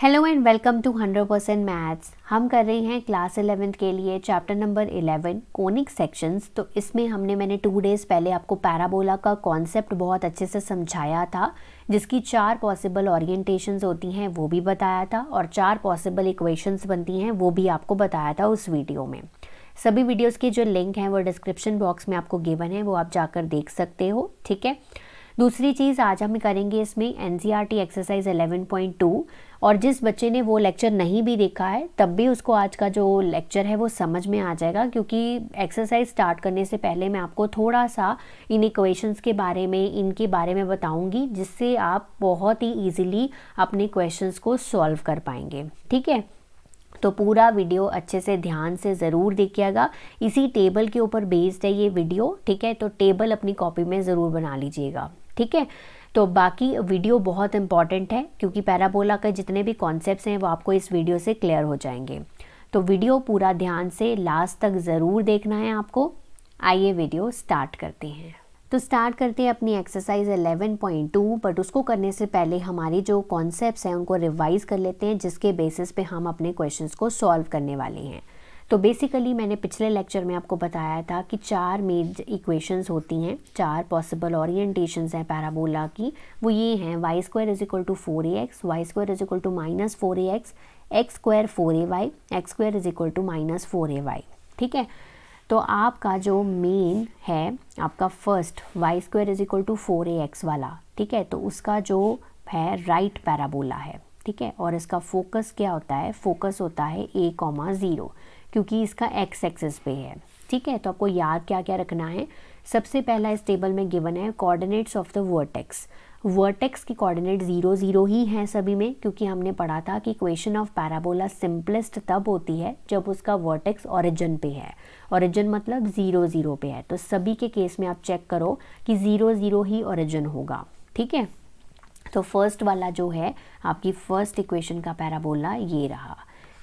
Hello and welcome to 100% maths. हम कर रहे हैं क्लास 11th के लिए चैप्टर नंबर 11 कोनिक सेक्शंस। तो इसमें मैंने 2 डेज़ पहले आपको पैराबोला का कॉन्सेप्ट बहुत अच्छे से समझाया था, जिसकी 4 पॉसिबल ओरिएंटेशंस होती हैं वो भी बताया था, और 4 पॉसिबल इक्वेशंस बनती हैं वो भी आपको बताया था उस वीडियो में। सभी वीडियोज़ के जो लिंक हैं वो डिस्क्रिप्शन बॉक्स में आपको गिवन है, वो आप जाकर देख सकते हो। ठीक है। दूसरी चीज़ आज हम करेंगे इसमें एनसीईआरटी एक्सरसाइज 11.2, और जिस बच्चे ने वो लेक्चर नहीं भी देखा है तब भी उसको आज का जो लेक्चर है वो समझ में आ जाएगा, क्योंकि एक्सरसाइज स्टार्ट करने से पहले मैं आपको थोड़ा सा इन इक्वेशंस के बारे में, इनके बारे में बताऊंगी, जिससे आप बहुत ही ईजिली अपने क्वेश्चंस को सॉल्व कर पाएंगे। ठीक है, तो पूरा वीडियो अच्छे से ध्यान से ज़रूर देखिएगा। इसी टेबल के ऊपर बेस्ड है ये वीडियो। ठीक है, तो टेबल अपनी कॉपी में ज़रूर बना लीजिएगा। ठीक है, तो बाकी वीडियो बहुत इंपॉर्टेंट है, क्योंकि पैराबोला के जितने भी कॉन्सेप्ट्स हैं वो आपको इस वीडियो से क्लियर हो जाएंगे। तो वीडियो पूरा ध्यान से लास्ट तक ज़रूर देखना है आपको। आइए वीडियो स्टार्ट करते हैं। तो स्टार्ट करते हैं अपनी एक्सरसाइज 11.2, बट उसको करने से पहले हमारी जो कॉन्सेप्ट्स हैं उनको रिवाइज कर लेते हैं, जिसके बेसिस पे हम अपने क्वेश्चंस को सॉल्व करने वाले हैं। तो बेसिकली मैंने पिछले लेक्चर में आपको बताया था कि 4 मेन इक्वेशंस होती हैं, 4 पॉसिबल ओरिएंटेशंस हैं पैराबोला की। वो ये हैं y² = 4ax, y² = -4ax, x² 4ay, x² = -4ay। ठीक है, तो आपका जो मेन है आपका फर्स्ट y² = 4ax वाला, ठीक है, तो उसका जो है राइट पैराबोला है। ठीक है, और इसका फोकस क्या होता है? फोकस होता है a,0, क्योंकि इसका x एक्सिस पे है। ठीक है, तो आपको याद क्या क्या रखना है। सबसे पहला इस टेबल में गिवन है coordinates of the vertex. Vertex की कोऑर्डिनेट 0 0 ही हैं सभी में, क्योंकि हमने पढ़ा था कि इक्वेशन ऑफ पैराबोला सिंपलेस्ट तब होती है जब उसका वर्टेक्स ओरिजिन पे है। ओरिजिन मतलब 0 0 पे है, तो सभी के केस में आप चेक करो कि 0 0 ही ओरिजिन होगा। ठीक है, तो फर्स्ट वाला जो है आपकी फर्स्ट इक्वेशन का पैराबोला ये रहा।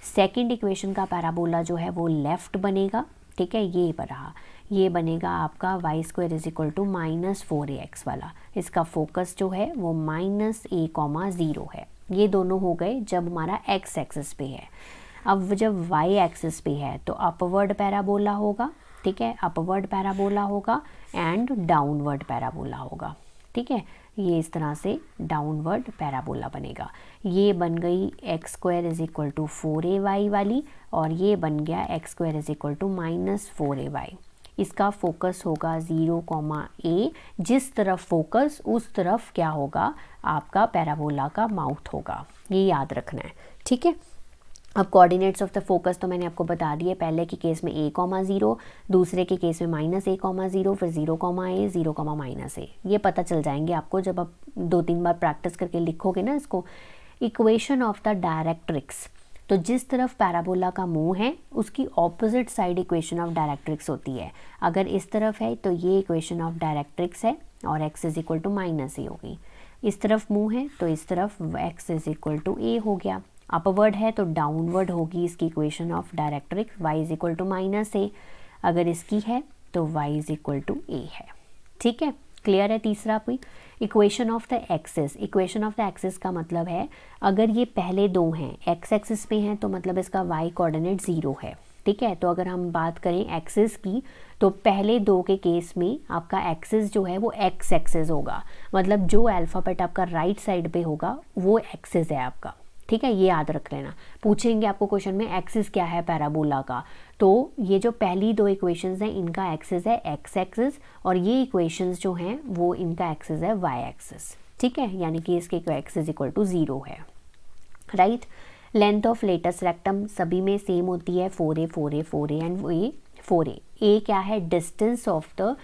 सेकंड इक्वेशन का पैराबोला जो है वो लेफ्ट बनेगा। ठीक है, ये बनेगा आपका y² = -4ax वाला। इसका फोकस जो है वो -a,0 है। ये दोनों हो गए जब हमारा x एक्सिस पे है। अब जब y एक्सिस पे है तो अपवर्ड पैराबोला होगा। ठीक है, अपवर्ड पैराबोला होगा एंड डाउनवर्ड पैराबोला होगा। ठीक है, ये इस तरह से डाउनवर्ड पैराबोला बनेगा। ये बन गई x² = 4ay वाली, और ये बन गया x² = -4ay। इसका फोकस होगा 0, a। जिस तरफ फोकस उस तरफ क्या होगा? आपका पैराबोला का माउथ होगा। ये याद रखना है। ठीक है, अब कोऑर्डिनेट्स ऑफ द फोकस तो मैंने आपको बता दिए। पहले के केस में a,0, दूसरे के केस में -a,0, फिर 0, a, 0, -a। ये पता चल जाएंगे आपको जब आप 2-3 बार प्रैक्टिस करके लिखोगे ना इसको। इक्वेशन ऑफ द डायरेक्ट्रिक्स, तो जिस तरफ पैराबोला का मुंह है उसकी opposite side equation of directrix होती है। अगर इस तरफ है तो ये इक्वेशन ऑफ डायरेक्ट्रिक्स है और x = -a होगी। इस तरफ मुंह है तो इस तरफ x = a हो गया। अपवर्ड है तो डाउनवर्ड होगी इसकी equation of directrix, y = -a। अगर इसकी है तो y = a है। ठीक है, क्लियर है। तीसरा कोई equation of the axis. Equation of the axis का मतलब है अगर ये पहले दो हैं x एक्सिस पे हैं तो मतलब इसका y कोऑर्डिनेट 0 है। ठीक है, तो अगर हम बात करें एक्सिस की तो पहले दो के केस में आपका एक्सिस जो है वो x एक्सिस होगा, मतलब जो अल्फ़ाबेट आपका राइट साइड पे होगा वो एक्सिस है आपका। ठीक है, ये याद रख लेना। पूछेंगे आपको क्वेश्चन में एक्सिस क्या है पैराबोला का, तो ये जो पहली 2 इक्वेशंस हैं इनका एक्सिस है x एक्सिस, और ये इक्वेशंस जो हैं वो इनका एक्सिस है y एक्सिस। ठीक है, यानी कि इसके x = 0 है। Right, length of latus rectum सभी में सेम होती है 4a 4a 4a and a 4a। a क्या है? Distance of the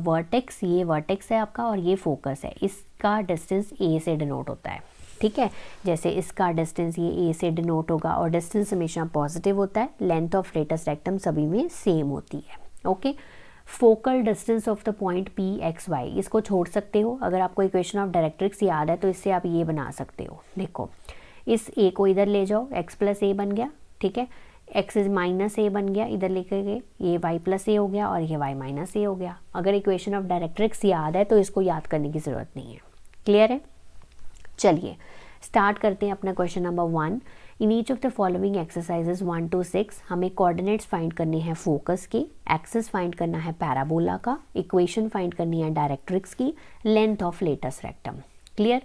vertex. ये वर्टेक्स है आपका और ये फोकस है। इसका डिस्टेंस a से डिनोट होता है। ठीक है, जैसे इसका डिस्टेंस ये a से डिनोट होगा, और डिस्टेंस हमेशा पॉजिटिव होता है। लेंथ ऑफ लेटस रेक्टम सभी में सेम होती है। Okay, focal distance of the point p(x,y), इसको छोड़ सकते हो। अगर आपको इक्वेशन ऑफ डायरेक्ट्रिक्स याद है तो इससे आप ये बना सकते हो। देखो, इस a को इधर ले जाओ, x + a बन गया। ठीक है, x -a बन गया, इधर लेकर गए, ये y + a हो गया और ये y - a हो गया। अगर इक्वेशन ऑफ डायरेक्ट्रिक्स याद है तो इसको याद करने की ज़रूरत नहीं है। क्लियर है? चलिए स्टार्ट करते हैं अपना question number 1। In each of the following exercises 1 to 6 हमें कोऑर्डिनेट्स फाइंड करने हैं फोकस की, एक्सिस फाइंड करना है पैराबोला का, इक्वेशन फाइंड करनी है डायरेक्ट्रिक्स की, length of latus rectum. Clear.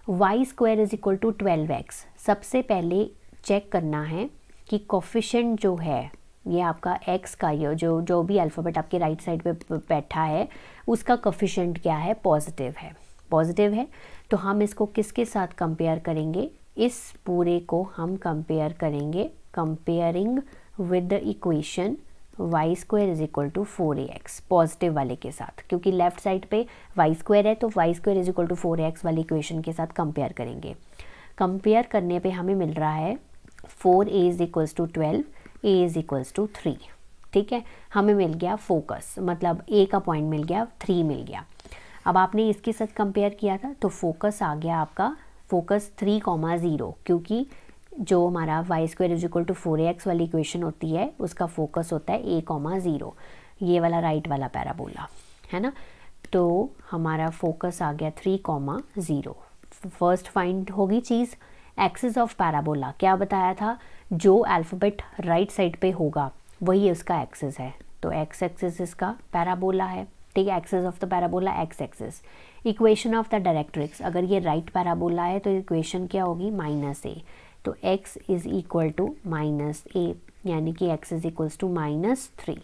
Y square is equal to 12x। सबसे पहले चेक करना है कि कोफिशिएंट जो है ये आपका x का, ये जो भी अल्फ़ाबेट आपके राइट साइड पे बैठा है उसका कोफिशिएंट क्या है, पॉजिटिव है। पॉजिटिव है तो हम इसको किसके साथ कंपेयर करेंगे, इस पूरे को हम कंपेयर करेंगे comparing with the equation y square is equal to 4ax positive वाले के साथ, क्योंकि लेफ्ट साइड पे वाई स्क्वायर है तो y square is equal to 4ax वाली इक्वेशन के साथ कंपेयर करेंगे। कंपेयर करने पे हमें मिल रहा है 4a is equals to 12, a is equals to 3। ठीक है, हमें मिल गया फोकस, मतलब a का पॉइंट मिल गया, 3 मिल गया। अब आपने इसके साथ कंपेयर किया था तो फोकस आ गया आपका, फोकस 3,0, क्योंकि जो हमारा y square is equal to 4ax वाली इक्वेशन होती है उसका फोकस होता है a,0, ये वाला राइट वाला पैराबोला है ना। तो हमारा फोकस आ गया 3,0। फर्स्ट फाइंड होगी चीज़ एक्सिस ऑफ पैराबोला, क्या बताया था, जो अल्फ़ाबेट राइट साइड पे होगा वही उसका एक्सिस है, तो एक्स एक्सिस इसका पैराबोला है। ठीक है, axis of the parabola x axis. Equation of the directrix, अगर ये राइट पैराबोला है तो इक्वेशन क्या होगी, -a, तो x is equal to -a, यानी कि x इज इक्वल्स टू -3।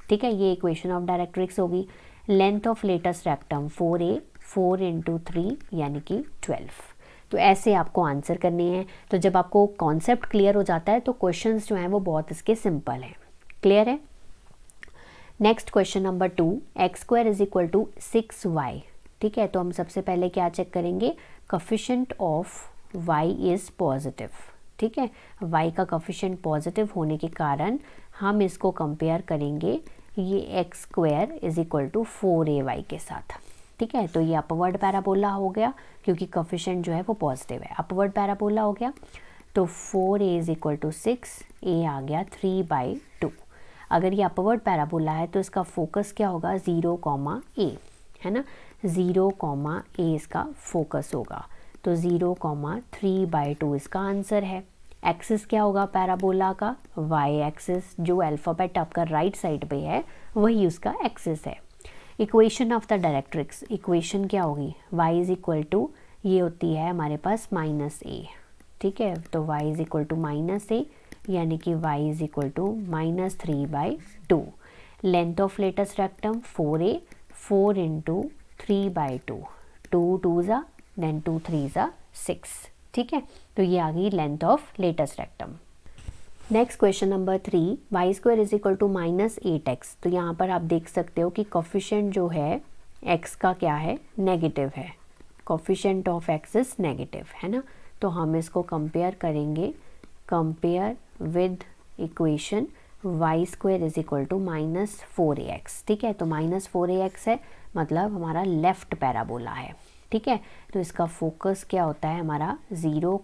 ठीक है, ये इक्वेशन ऑफ डायरेक्ट्रिक्स होगी। Length of latus rectum 4a, 4 × 3 यानी कि 12। तो ऐसे आपको आंसर करने हैं। तो जब आपको कॉन्सेप्ट क्लियर हो जाता है तो क्वेश्चंस जो हैं वो बहुत इसके सिंपल हैं। क्लियर है। Next question number 2, x square is equal to 6y। ठीक है, तो हम सबसे पहले क्या चेक करेंगे, coefficient of y is positive. ठीक है, y का कोफिशिएंट पॉजिटिव होने के कारण हम इसको कंपेयर करेंगे ये x square is equal to 4ay के साथ। ठीक है, तो ये अपवर्ड पैराबोला हो गया क्योंकि कोफिशिएंट जो है वो पॉजिटिव है, अपवर्ड पैराबोला हो गया। तो 4a is equal to 6, a आ गया 3/2। अगर ये अपवर्ड पैराबोला है तो इसका फोकस क्या होगा, 0,a है ना, 0,a इसका फोकस होगा, तो 0,3/2 इसका आंसर है। एक्सिस क्या होगा पैराबोला का, वाई एक्सिस, जो अल्फ़ाबेट आपका राइट साइड पे है वही उसका एक्सिस है। Equation of the directrix, equation क्या होगी, y इज इक्वल टू, ये होती है हमारे पास -a। ठीक है, तो y is equal to -a, यानी कि y is equal to -3/2। Length of latus rectum 4a, 4 × 3/2, 2 2s then 2 3s 6। ठीक है, तो ये आ गई length of latus rectum. Next question number 3, y square is equal to -8x। तो यहाँ पर आप देख सकते हो कि कोफिशिएंट जो है x का क्या है, नेगेटिव है, coefficient of x is negative है ना। तो हम इसको कंपेयर करेंगे, compare with equation y square is equal to -4ax। ठीक है, तो -4ax है, मतलब हमारा लेफ्ट पैराबोला है। ठीक है, तो इसका फोकस क्या होता है हमारा, -a,0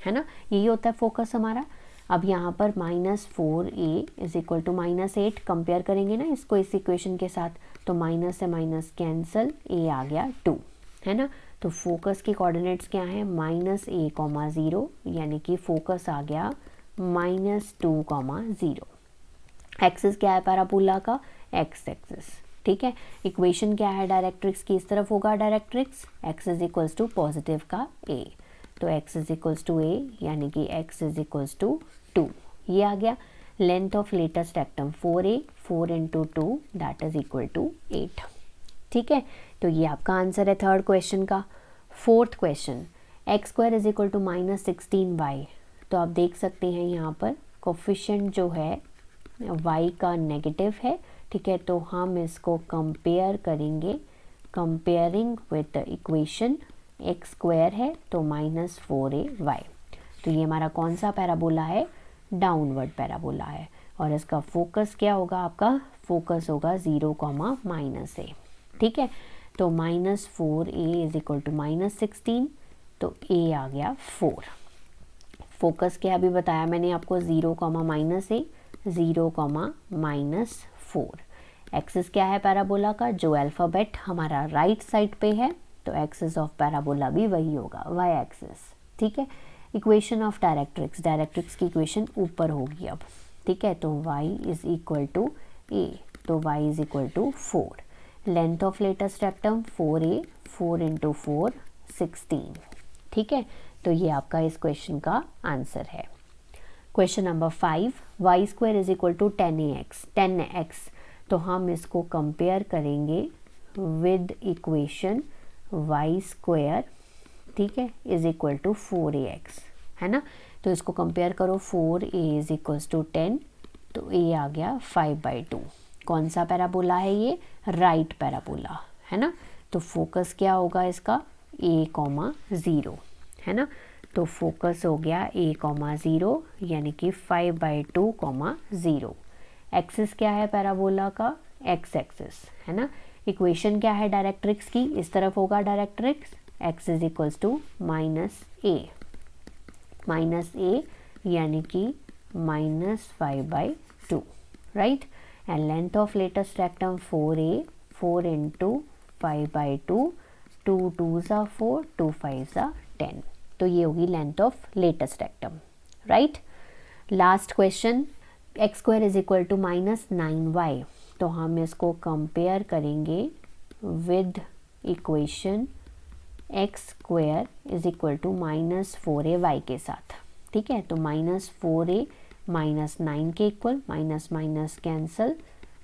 है ना, यही होता है फोकस हमारा। अब यहाँ पर -4a is equal to -8 compare करेंगे ना इसको इस इक्वेशन के साथ, तो माइनस से माइनस कैंसिल, a आ गया 2 है ना। तो फोकस की कोऑर्डिनेट्स क्या हैं, -a,0, यानी कि फोकस आ गया -2,0। एक्सिस क्या है पैराबोला का, एक्स एक्सिस। ठीक है, इक्वेशन क्या है डायरेक्ट्रिक्स की, इस तरफ होगा directrix, x is equals to positive का a, तो x is equals to a, यानी कि x इज इक्वल्स टू 2, ये आ गया। Length of latus rectum 4a, 4 × 2 that is equal to 8। ठीक है, तो ये आपका आंसर है थर्ड क्वेश्चन का। Fourth question, x square is equal to -16y। तो आप देख सकते हैं यहाँ पर कोफिशिएंट जो है y का नेगेटिव है। ठीक है, तो हम इसको कंपेयर करेंगे, comparing with the equation x square है तो -4ay। तो ये हमारा कौन सा पैराबोला है, डाउनवर्ड पैराबोला है, और इसका फोकस क्या होगा, आपका फोकस होगा 0,-a। ठीक है, तो -4a इज इक्वल टू -16, तो a आ गया 4। फोकस क्या अभी बताया मैंने आपको, 0,-a, 0,-4। एक्सिस क्या है पैराबोला का, जो अल्फ़ाबेट हमारा राइट साइड पे है तो एक्सिस ऑफ पैराबोला भी वही होगा, वाई एक्सिस। ठीक है, इक्वेशन ऑफ डायरेक्ट्रिक्स, डायरेक्ट्रिक्स की इक्वेशन ऊपर होगी अब। ठीक है, तो y is equal to a, तो y is equal to 4, length of latus rectum 4a, 4 into 4 16। ठीक है, तो ये आपका इस क्वेश्चन का आंसर है। Question number 5, y square is equal to 10x, तो हम इसको कंपेयर करेंगे विद इक्वेशन वाई स्क्वायर, ठीक है, इज इक्वल टू 4ax, है ना। तो इसको कंपेयर करो, 4a इज इक्वल्स टू 10, तो a आ गया 5/2। कौन सा पैराबोला है ये, राइट पैराबोला, है ना। तो फोकस क्या होगा इसका, a,0, है ना। तो फोकस हो गया a,0 यानी कि 5/2, 0। एक्सिस क्या है पैराबोला का, x एक्सिस, है ना। इक्वेशन क्या है डायरेक्ट्रिक्स की, इस तरफ होगा directrix, x is equals to -a, यानी कि -5/2, right. And length of latus rectum 4a, 4 into 5/2, 2 2s are 4, 2 5s are 10, तो ये होगी length of latus rectum, right. Last question, x square is equal to -9y, तो हम इसको compare करेंगे with equation x square is equal to -4ay के साथ। ठीक है, तो -4a -9 के इक्वल, minus minus cancel,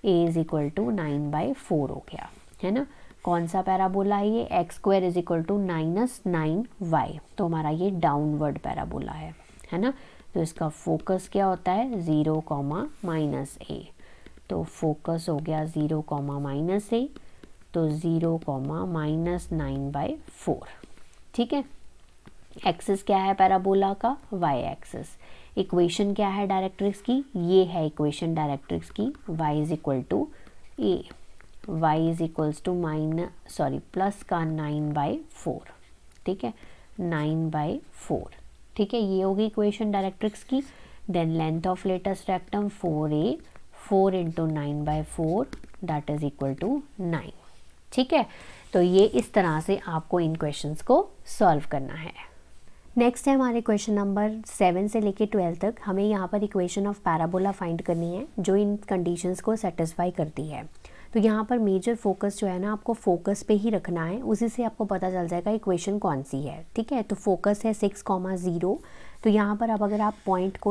a is equal to 9/4 हो गया, है ना। कौन सा पैराबोला है ये, x square is equal to -9y, तो हमारा ये डाउनवर्ड पैराबोला है ना। तो इसका फोकस क्या होता है, 0, -a, तो फोकस हो गया 0, -a, तो 0, -9/4। ठीक है, एक्सिस क्या है पैराबोला का, y एक्सिस। इक्वेशन क्या है डायरेक्ट्रिक्स की, ये है इक्वेशन डायरेक्ट्रिक्स की, y is equal to a, y is equals to plus का 9/4, ठीक है, 9/4। ठीक है, ये होगी इक्वेशन डायरेक्ट्रिक्स की। Then length of latus rectum 4a, 4 into 9/4 that is equal to 9। ठीक है, तो ये इस तरह से आपको इन क्वेश्चंस को सॉल्व करना है। नेक्स्ट है हमारे क्वेश्चन नंबर 7 से लेके 12 तक। हमें यहाँ पर इक्वेशन ऑफ पैराबोला फाइंड करनी है जो इन कंडीशंस को सेटिस्फाई करती है। तो यहाँ पर मेजर फोकस जो है ना, आपको फोकस पे ही रखना है, उसी से आपको पता चल जाएगा इक्वेशन कौन सी है। ठीक है, तो फोकस है 6,0। तो यहाँ पर अब अगर आप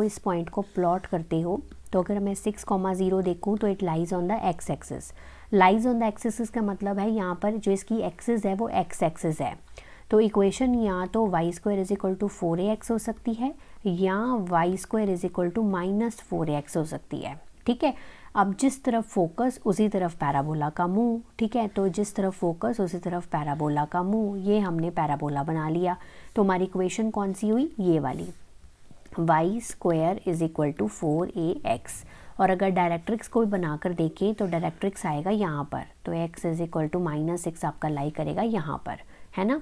इस पॉइंट को प्लॉट करते हो, तो अगर मैं 6,0 देखूँ तो it lies on the x axis. Lies on the axis इसका मतलब है यहाँ पर जो इसकी एक्सिस है वो एक्स एक्सिस है। तो इक्वेशन या तो y square is equal to 4ax हो सकती है, या y square is equal to -4ax हो सकती है। ठीक है, अब जिस तरफ फोकस उसी तरफ पैराबोला का मुंह। ठीक है, तो जिस तरफ फोकस उसी तरफ पैराबोला का मुंह, ये हमने पैराबोला बना लिया। तो हमारी इक्वेशन कौन सी हुई, ये वाली, y square is equal to 4ax। और अगर डायरेक्ट्रिक्स को बनाकर देखें तो डायरेक्ट्रिक्स आएगा यहाँ पर, तो x इज इक्वल टू -6 आपका लाई करेगा यहाँ पर, है ना।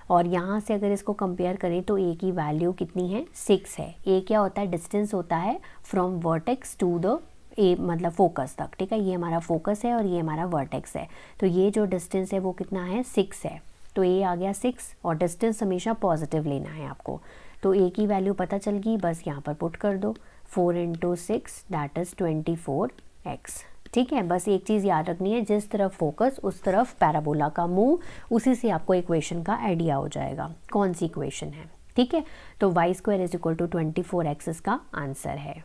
और यहाँ से अगर इसको कंपेयर करें तो a की वैल्यू कितनी है, 6 है। a क्या होता है, डिस्टेंस होता है फ्रॉम वर्टेक्स टू द मतलब फोकस तक। ठीक है, ये हमारा फोकस है और ये हमारा वर्टेक्स है, तो ये जो डिस्टेंस है वो कितना है, 6 है। तो a आ गया 6, और डिस्टेंस हमेशा पॉजिटिव लेना है आपको। तो a की वैल्यू पता चल गई, बस यहाँ पर पुट कर दो, 4 इंटू 6 दैट इज़ 24x। ठीक है, बस एक चीज़ याद रखनी है, जिस तरफ फोकस उस तरफ पैराबोला का मुंह, उसी से आपको इक्वेशन का आइडिया हो जाएगा कौन सी इक्वेशन है। ठीक है, तो y square is equal to 24x इसका आंसर है।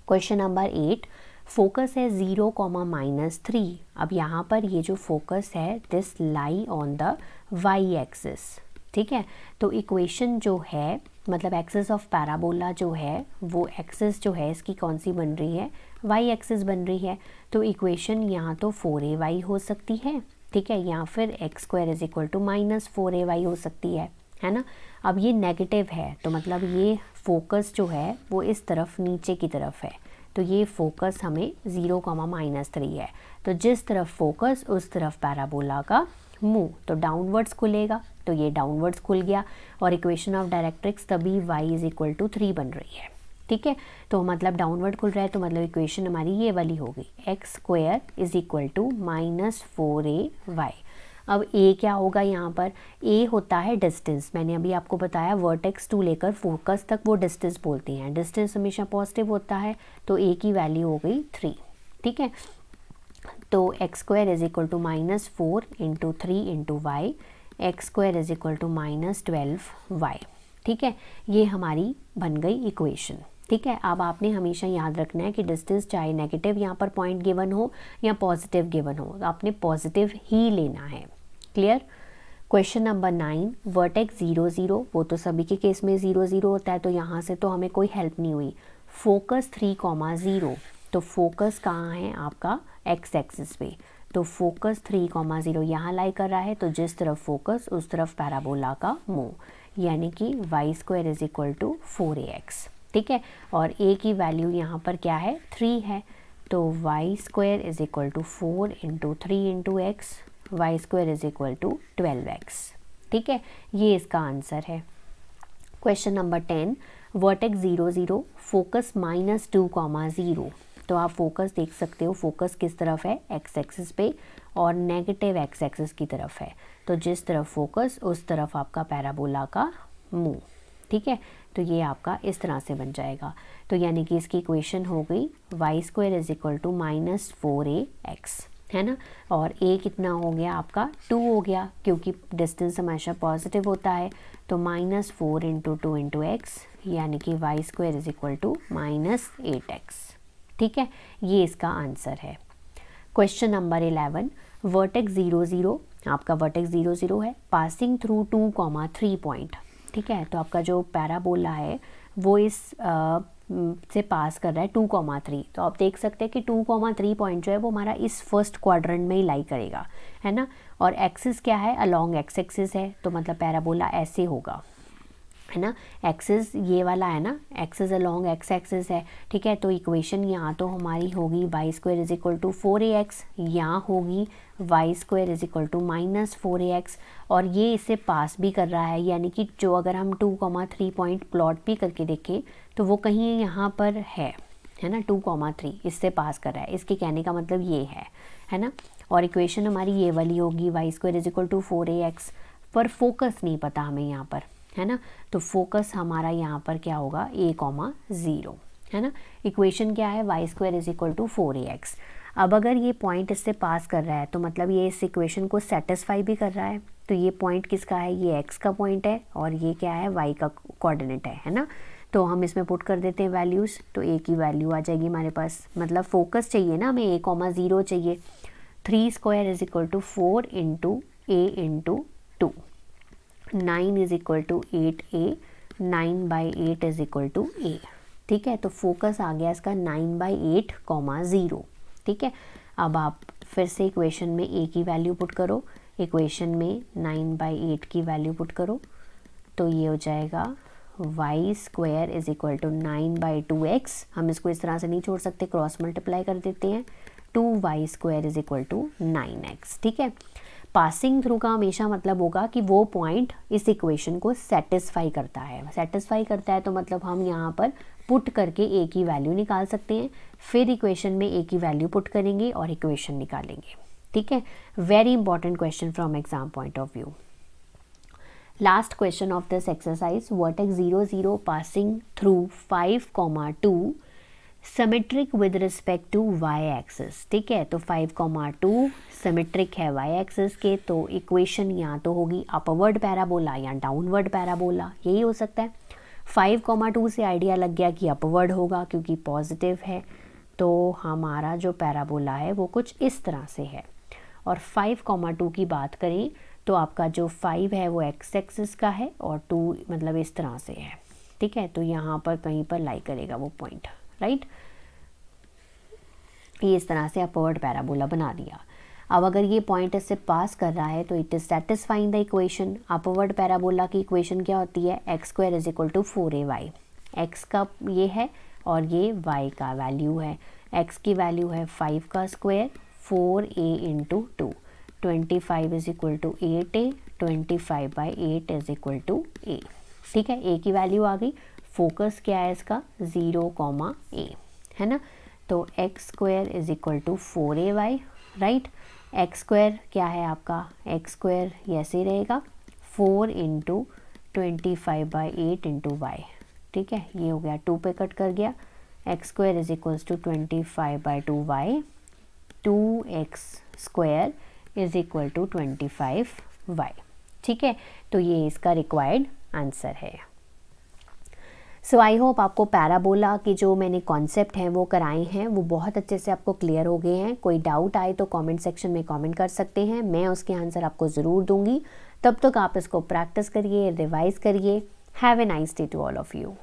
क्वेश्चन नंबर 8, फोकस है 0, -3। अब यहाँ पर ये जो फोकस है this lie on the y axis. ठीक है, तो इक्वेशन जो है मतलब एक्सिस ऑफ पैराबोला जो है वो एक्सिस जो है इसकी कौन सी बन रही है, वाई एक्सिस बन रही है। तो इक्वेशन यहाँ तो 4ay हो सकती है, ठीक है, या फिर x square is equal to -4ay हो सकती है ना। अब ये नेगेटिव है तो मतलब ये फोकस जो है वो इस तरफ नीचे की तरफ है, तो ये फोकस हमें 0, -3 है। तो जिस तरफ फोकस उस तरफ पैराबोला का मुंह, तो डाउनवर्ड्स खुलेगा, तो ये डाउनवर्ड्स खुल गया। और इक्वेशन ऑफ डायरेक्ट्रिक्स तभी y इज इक्वल टू 3 बन रही है। ठीक है, तो मतलब डाउनवर्ड खुल रहा है, तो मतलब इक्वेशन हमारी ये वाली होगी, x square is equal to -4ay। अब ए क्या होगा यहाँ पर, ए होता है डिस्टेंस, मैंने अभी आपको बताया वर्टेक्स टू लेकर फोकस तक वो डिस्टेंस बोलते हैं, डिस्टेंस हमेशा पॉजिटिव होता है, तो ए की वैल्यू हो गई 3। ठीक है, तो x square is equal to -4 into 3 into y, x square is equal to -12y। ठीक है, ये हमारी बन गई इक्वेशन। ठीक है, अब आपने हमेशा याद रखना है कि डिस्टेंस चाहे नेगेटिव यहाँ पर पॉइंट गिवन हो या पॉजिटिव गिवन हो, तो आपने पॉजिटिव ही लेना है। क्लियर। क्वेश्चन नंबर 9, वर्टेक्स 0 0, वो तो सभी के केस में 0 0 होता है, तो यहाँ से तो हमें कोई हेल्प नहीं हुई। फोकस 3,0, तो फोकस कहाँ है आपका, एक्स एक्सिस पे, तो फोकस 3,0 यहाँ लाई कर रहा है, तो जिस तरफ फोकस उस तरफ पैराबोला का मुंह, यानी कि y square is equal to 4ax। ठीक है, और a की वैल्यू यहाँ पर क्या है, 3 है, तो y square is equal to 4 into 3 into x, y square is equal to 12x। ठीक है, ये इसका आंसर है। क्वेश्चन नंबर 10, वर्टेक्स 0 0, फोकस -2,0, तो आप फोकस देख सकते हो, फोकस किस तरफ है, एक्स एक्सिस पे, और नेगेटिव एक्स एक्सिस की तरफ है, तो जिस तरफ फोकस उस तरफ आपका पैराबोला का मुंह। ठीक है, तो ये आपका इस तरह से बन जाएगा, तो यानी कि इसकी इक्वेशन हो गई y square is equal to -4ax, है ना, और a कितना हो गया आपका, 2 हो गया, क्योंकि डिस्टेंस हमेशा पॉजिटिव होता है, तो -4 इंटू 2 इंटू एक्स, यानी कि y square is equal to -8x। ठीक है, ये इसका आंसर है। क्वेश्चन नंबर 11, वर्टेक्स 0 0, आपका वर्टेक्स 0 0 है, पासिंग थ्रू 2,3 पॉइंट। ठीक है, तो आपका जो पैराबोला है वो इस से पास कर रहा है 2,3, तो आप देख सकते हैं कि 2,3 पॉइंट जो है वो हमारा इस फर्स्ट क्वाड्रेंट में ही लाई करेगा, है ना, और एक्सिस क्या है, अलोंग एक्स एक्सिस है, तो मतलब पैराबोला ऐसे होगा, है ना, एक्सिस ये वाला है ना, एक्सिस अलोंग एक्स एक्सिस है। ठीक है, तो इक्वेशन यहाँ तो हमारी होगी y square is equal to 4ax, यहाँ होगी y square is equal to -4ax, और ये इसे पास भी कर रहा है, यानी कि जो अगर हम 2,3 पॉइंट प्लॉट भी करके देखें तो वो कहीं यहाँ पर है ना, 2,3 इससे पास कर रहा है, इसके कहने का मतलब ये है ना, और इक्वेशन हमारी ये वाली होगी y square is equal to 4ax, पर फोकस नहीं पता हमें यहाँ पर, है ना, तो फोकस हमारा यहाँ पर क्या होगा, a,0, है ना। इक्वेशन क्या है, y square is equal to 4ax। अब अगर ये पॉइंट इससे पास कर रहा है तो मतलब ये इस इक्वेशन को सेटिस्फाई भी कर रहा है, तो ये पॉइंट किसका है, ये x का पॉइंट है, और ये क्या है, y का कोऑर्डिनेट है ना, तो हम इसमें पुट कर देते हैं वैल्यूज़, तो a की वैल्यू आ जाएगी हमारे पास, मतलब फोकस चाहिए ना हमें, a,0 चाहिए, 3 square is equal to 4 into a into 2, 9 is equal to 8a, 9/8 is equal to a। ठीक है, तो फोकस आ गया इसका 9/8, 0। ठीक है, अब आप फिर से इक्वेशन में a की वैल्यू पुट करो, इक्वेशन में 9/8 की वैल्यू पुट करो, तो ये हो जाएगा y square is equal to 9/2x, हम इसको इस तरह से नहीं छोड़ सकते, क्रॉस मल्टीप्लाई कर देते हैं, 2y square is equal to 9x। ठीक है, पासिंग थ्रू का हमेशा मतलब होगा कि वो पॉइंट इस इक्वेशन को सेटिस्फाई करता है, तो मतलब हम यहाँ पर पुट करके a की वैल्यू निकाल सकते हैं, फिर इक्वेशन में a की वैल्यू पुट करेंगे और इक्वेशन निकालेंगे। ठीक है, very important question from exam point of view. Last question of this exercise, vertex 0 0 passing through 5,2 symmetric with respect to y axis. ठीक है, तो 5,2 सिमेट्रिक है वाई एक्सिस के, तो इक्वेशन यहाँ तो होगी अपवर्ड पैराबोला या डाउनवर्ड पैराबोला, यही हो सकता है। 5,2 से आइडिया लग गया कि अपवर्ड होगा क्योंकि पॉजिटिव है, तो हमारा जो पैराबोला है वो कुछ इस तरह से है, और 5,2 की बात करें तो आपका जो 5 है वो एक्स एक्सिस का है और 2 मतलब इस तरह से है। ठीक है, तो यहाँ पर कहीं पर लाई करेगा वो पॉइंट, राइट, ये इस तरह से अपवर्ड पैराबोला बना दिया। अब अगर ये पॉइंट इससे पास कर रहा है तो it is satisfying the equation. Upward parabola की इक्वेशन क्या होती है, x square is equal to 4ay, x का ये है और ये y का वैल्यू है, x की वैल्यू है 5 का square 4a into 2, 25 is equal to 8a, 25/8 is equal to a। ठीक है, a की वैल्यू आ गई फोकस क्या है इसका 0, a है ना। तो x square is equal to 4ay, right. X square क्या है आपका, एक्स स्क्वायर ये ऐसे ही रहेगा 4 इंटू 25/8 इंटू वाई, ठीक है। ये हो गया 2 पे कट कर गया, x square is equals to 25/2y, 2x square is equal to 25y, ठीक है। तो ये इसका रिक्वायर्ड आंसर है। सो आई होप आपको पैराबोला की जो मैंने कॉन्सेप्ट हैं वो कराए हैं वो बहुत अच्छे से आपको क्लियर हो गए हैं। कोई डाउट आए तो कमेंट सेक्शन में कमेंट कर सकते हैं, मैं उसके आंसर आपको ज़रूर दूंगी। तब तक आप इसको प्रैक्टिस करिए, रिवाइज करिए। Have a nice day to all of you.